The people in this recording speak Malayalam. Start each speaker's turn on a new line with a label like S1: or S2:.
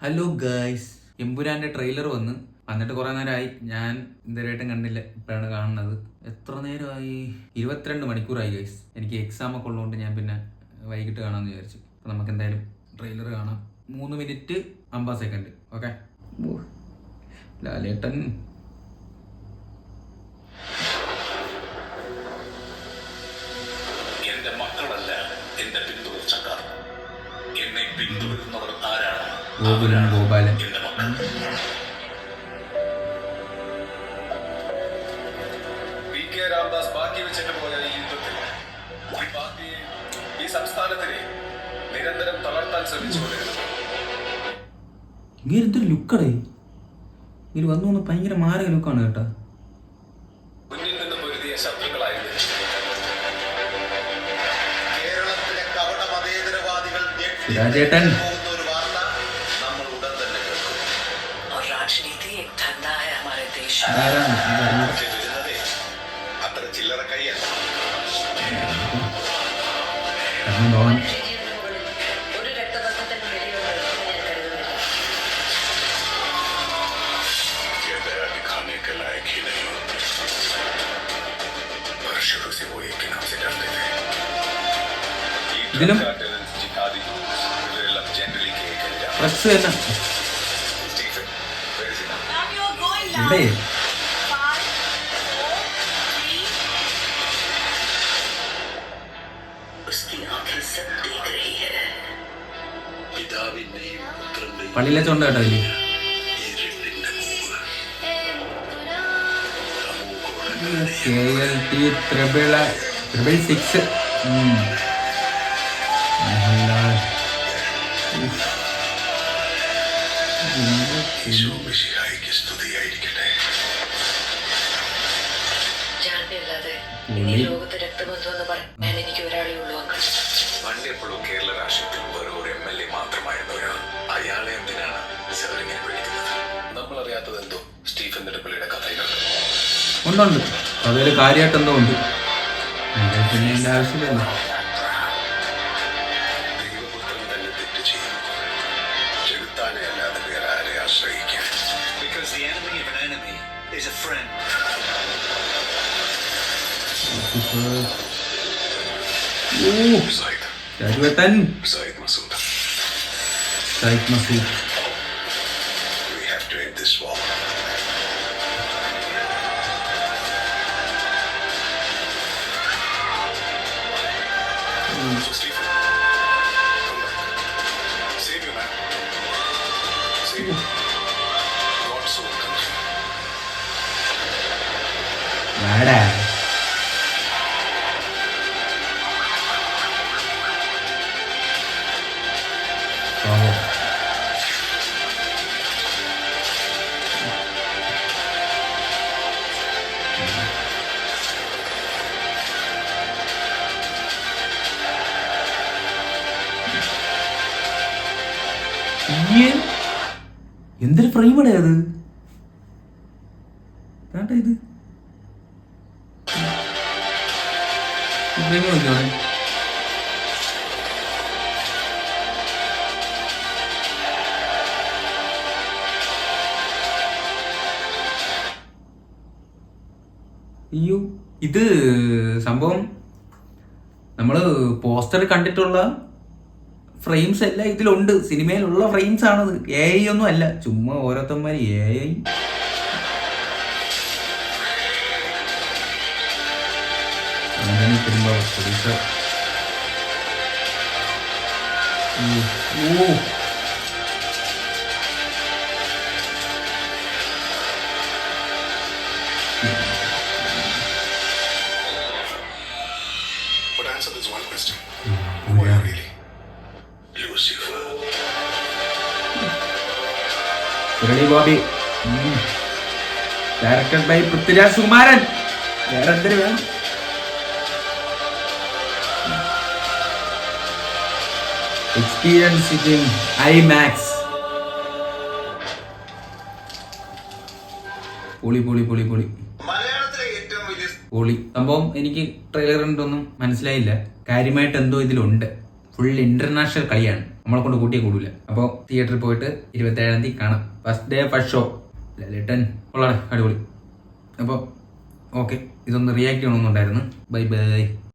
S1: ഹലോ ഗൈസ്, എമ്പുരാന്റെ ട്രെയിലർ വന്നിട്ട് കുറെ നേരമായി. ഞാൻ ഇതുവരെയായിട്ടും കണ്ടില്ല, ഇപ്പോഴാണ് കാണുന്നത്. എത്ര നേരമായി? 22 മണിക്കൂറായി ഗൈസ്. എനിക്ക് എക്സാം ഒക്കെ ഉള്ളതുകൊണ്ട് ഞാൻ പിന്നെ വൈകിട്ട് കാണാമെന്ന് വിചാരിച്ചു. അപ്പം നമുക്ക് എന്തായാലും ട്രെയിലർ കാണാം. 3 മിനിറ്റ് 50 സെക്കൻഡ്. ഓക്കെ. ലാലേട്ടൻ
S2: എന്റെ മക്കളല്ല എന്റെ പിന്തുടർച്ചക്കാർ. എന്നെ പിന്തുടരുന്നവർ ആരാണ്?
S1: ഗോപാലൻ.
S2: എന്റെ മക്കൾ. പി.കെ. രാംദാസ് ബാക്കി വെച്ചിട്ട് പോയ ഈ യുദ്ധത്തിൽ ഈ പാർട്ടിയെ, ഈ സംസ്ഥാനത്തിനെ നിരന്തരം തളർത്താൻ ശ്രമിച്ചുകൊണ്ടിരുന്നു.
S1: ഇങ്ങനെ എന്തൊരു ലുക്കടേ, ഇങ്ങനെ വന്നു ഭയങ്കര മാരക ലുക്കാണ് കേട്ടാ.
S2: മുന്നിൽ നിന്ന് പൊരുതിയ ശത്രുക്കളായിരുന്നു കേരളത്തിലെ കപട മതേതരവാദികൾ.
S1: രാജേട്ടൻ
S2: അത്ര ചില്ലറ കൈയല്ല. दिखाने के लायक ही नहीं होते, पर शुरू से वो एक नाम से डरते थे।
S1: ഇതിലും
S2: जिहादी इवരെല്ലാം ജനറലി കേൾക്കില്ല.
S1: പ്രസ് തന്നെ
S2: സ്റ്റീഫൻ
S1: ഇവിടെ പള്ളിയിലെ ചൊണ്ട കേട്ടോ ഇല്ലേ? KLT 666.
S2: പണ്ടെപ്പോഴും കേരള രാഷ്ട്രീയത്തിൽ വെറും ഒരു MLA മാത്രമായിരുന്ന ഒരാൾ. അയാളെ എന്തിനാണ് ഇങ്ങനെ വിളിക്കുന്നത്? നമ്മളറിയാത്തത് എന്തോ സ്റ്റീഫൻ നെടുമ്പള്ളിയുടെ കഥകൾ
S1: ഉണ്ടുണ്ട്. അതിൽ കാര്യമായിട്ട് എന്തോ ഉണ്ട്. പിന്നെ എൻ്റെ ആവശ്യമില്ല.
S2: ദൈവപുത്രൻ തന്നെ തെറ്റ് ചെയ്യുന്നു. ചെലുത്താനെ അല്ലാതെ വേറെ ആരെ ആശ്രയിക്കാൻ. Because the enemy of an enemy is a friend.
S1: രാജുവേട്ടൻ
S2: Said Masood.
S1: Shahid Masood.
S2: We have to end this war. So Stephen, come back. Save you, man. Save you. God's soul country.
S1: വാടാ. എന്തൊരു ഫ്രെയിമടേ അത്. ഇത് ഫ്രെയിം നോക്കിയോ? അയ്യോ, ഇത് സംഭവം നമ്മള് പോസ്റ്റർ കണ്ടിട്ടുള്ള ഫ്രെയിംസ് എല്ലാം ഇതിലുണ്ട്. സിനിമയിലുള്ള ഫ്രെയിംസ് ആണത്. AI ഒന്നും അല്ല, ചുമ്മാ ഓരോരുത്തന്മാര് AI.
S2: But answer this one question. Who are you really? Lucifer.
S1: Murali Gopy. Directed by Prithviraj Sukumaran. വേറെ എന്തൊരു വേണം? Experience in IMAX. പൊളി പൊളി പൊളി പൊളി പൊളി സംഭവം. എനിക്ക് ട്രെയിലർ കണ്ടൊന്നും മനസ്സിലായില്ല. കാര്യമായിട്ട് എന്തോ ഇതിലുണ്ട്. ഫുൾ ഇന്റർനാഷണൽ കളിയാണ്, നമ്മളെ കൊണ്ട് കൂട്ടിയേ കൂടില്ല. അപ്പോൾ തിയേറ്ററിൽ പോയിട്ട് 27-ാം തീയതി കാണാം. First day first show. ലേട്ടൻ കൊള്ളാണ്, അടിപൊളി. അപ്പോൾ ഓക്കെ, ഇതൊന്ന് റിയാക്ട് ചെയ്യണമെന്നുണ്ടായിരുന്നു. Bye bye.